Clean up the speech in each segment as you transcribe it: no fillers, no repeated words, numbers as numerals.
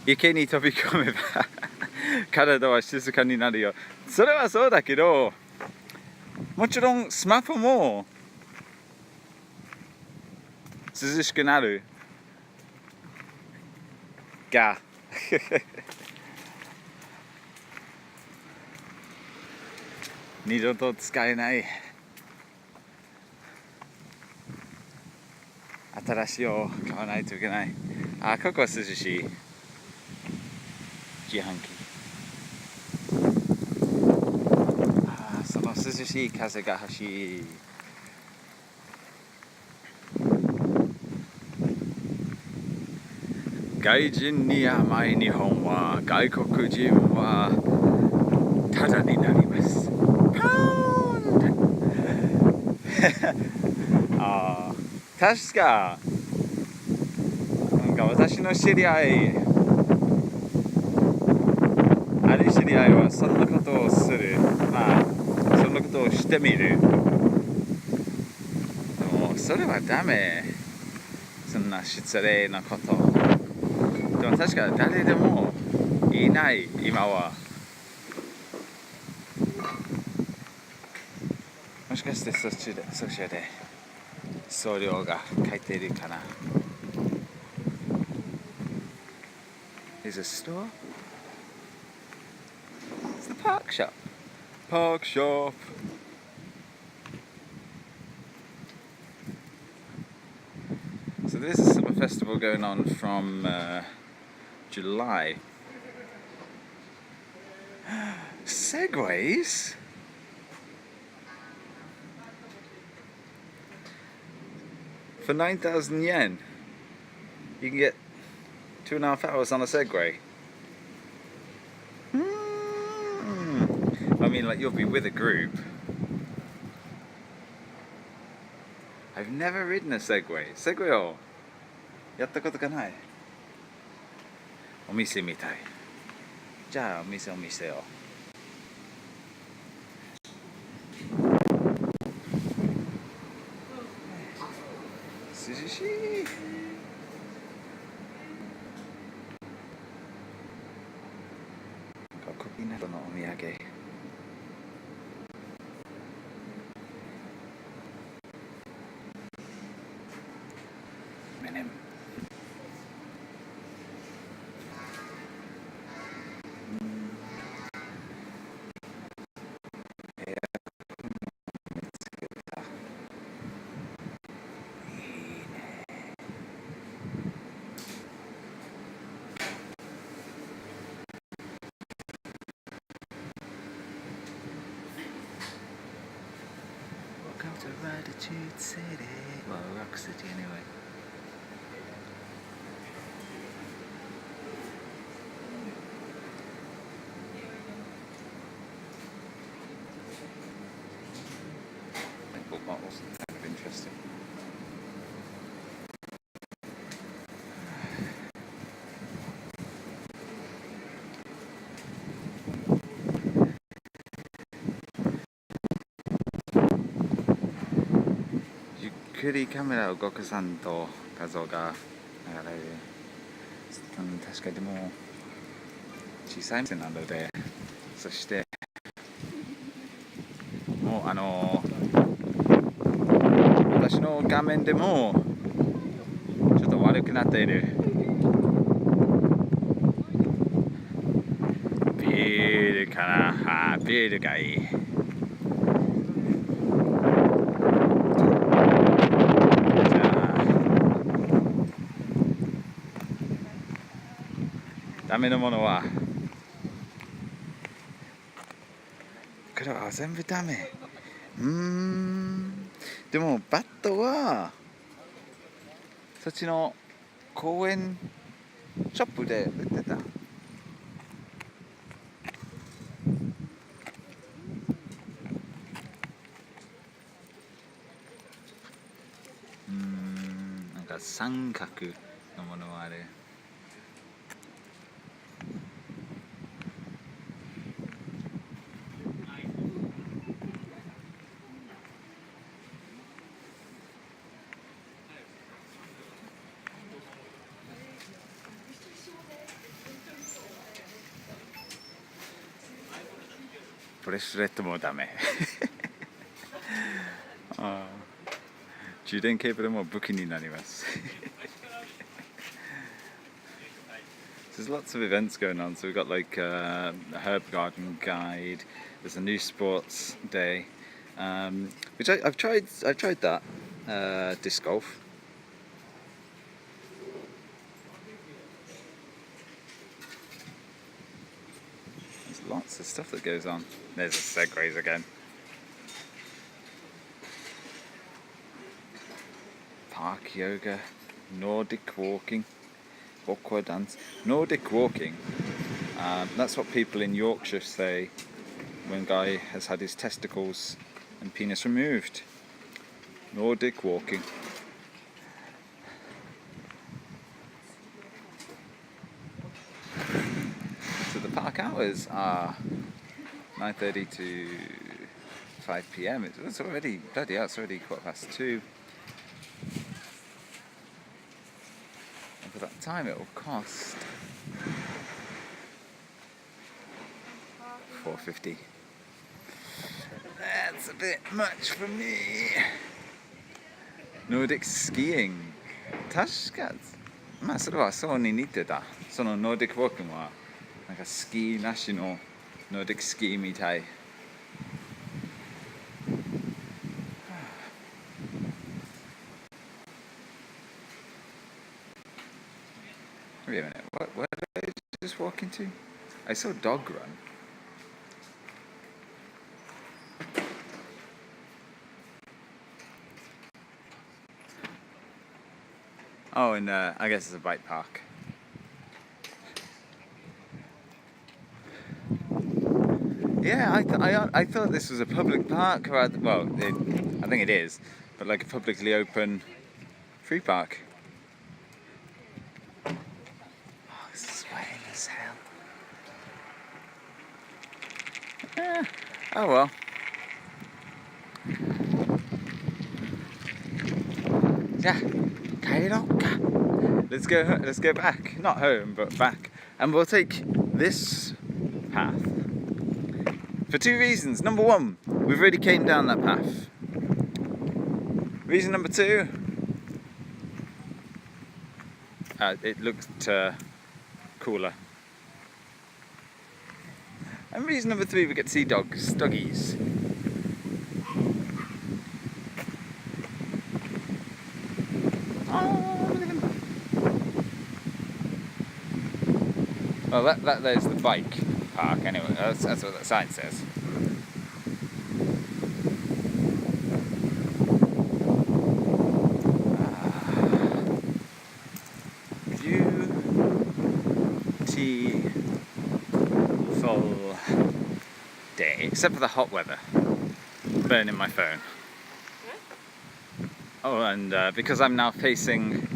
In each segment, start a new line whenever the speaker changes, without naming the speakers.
池に飛び込めば体は静かになるよ。それはそうだけど、もちろんスマホも涼しくなるが二度と使えない。新しいを買わないといけない。あ、ここは涼しい。自販機。あ、その涼しい風が欲しい。外人に甘い日本は外国人はタダになります。パウンドあ、確かなんか私の知り合い、ある知り合いはそんなことをする。まあそんなことをしてみる。でもそれはダメ。そんな失礼なこと。でも確か誰でもいない今は。もしかしてそちらで送料が書いているかな。Is a store? It's the park shop. Park shop. So there's a summer festival going on from July. Segways? For 9,000 yen, you can get 2.5 hours on a Segway. I mean, like, you'll be with a group. I've never ridden a Segway. Segway をやったことがない。お店みたい。じゃあお店を見せよう。涼しい。コピーなどのお土産。To Gratitude City. Well, Rock City anyway. I think book bottles are kind of interesting.ゆっくりカメラを動かさんと画像が流れる。確かにでも小さい店なので、そしてもう私の画面でもちょっと悪くなっている。ビールかな。あ、ビールがいい。ダメなものはこれは全部ダメ。でもバットはそっちの公園ショップで売ってた。なんか三角のものはある。ブレスレットもダメ充電ケーブルも武器になります There's lots of events going on, so we've got like a herb garden guide, there's a new sports day, which I've tried that, disc golf. There's lots of stuff that goes on. There's the segways again. Park yoga, Nordic walking, aqua dance. Nordic walking, that's what people in Yorkshire say when a guy has had his testicles and penis removed. Nordic walking. So the park hours are 9:30 to 5 p.m. It's already, bloody hell, it's already 2:15. And for that time it will cost $4.50. That's a bit much for me. Nordic skiing. 確か、まあそれはそうに似てた。その Nordic walking はなんかスキーなしの Nordic ski みたい。Wait a minute, what did I just walk into? I saw a dog run. Oh, and I guess it's a bike park. Yeah, I thought this was a public park. Well, I think it is, but like a publicly open free park. Oh, this is waiting as hell. Oh well. Yeah. Let's go back, not home, but back, and we'll take this path for two reasons. Number one, we've already came down that path. Reason number two, it looked cooler. And reason number three, we get to see doggies. Well, there's the bike park anyway. That's what that sign says. Beautiful day, except for the hot weather. Burning my phone. Oh, and because I'm now facing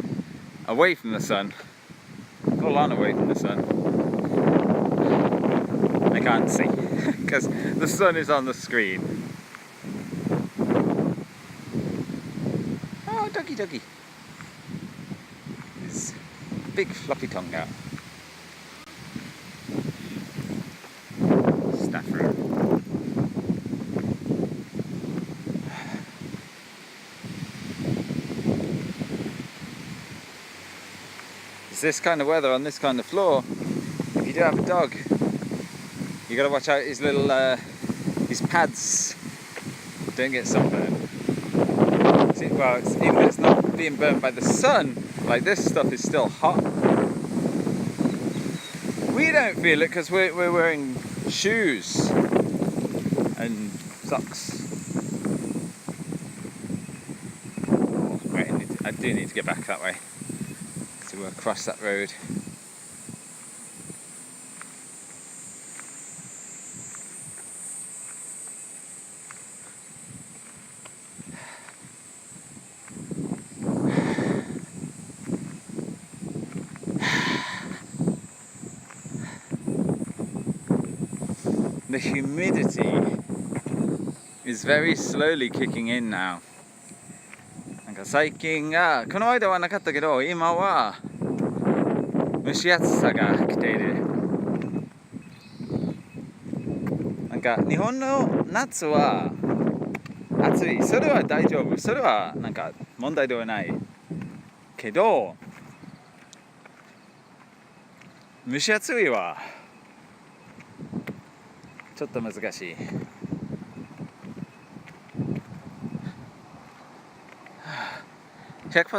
away from the sun, full on away from the sun, I can't see because the sun is on the screen. Oh, doggy. His big floppy tongue out. Staff room. It's this kind of weather on this kind of floor. If you do have a dog, you gotta watch out his little, his pads don't get sunburned. See, well, even if it's not being burned by the sun, like this stuff is still hot. We don't feel it because we're wearing shoes and socks. Oh, right, I do need to get back that way to cross that road. The humidity is very slowly kicking in now. なんか最近がこの間はなかったけど今は蒸し暑さが来ている。なんなんか日本の夏は暑い、それは大丈夫、それはなんか問題ではないけど、蒸し暑いはちょっと難しい。100%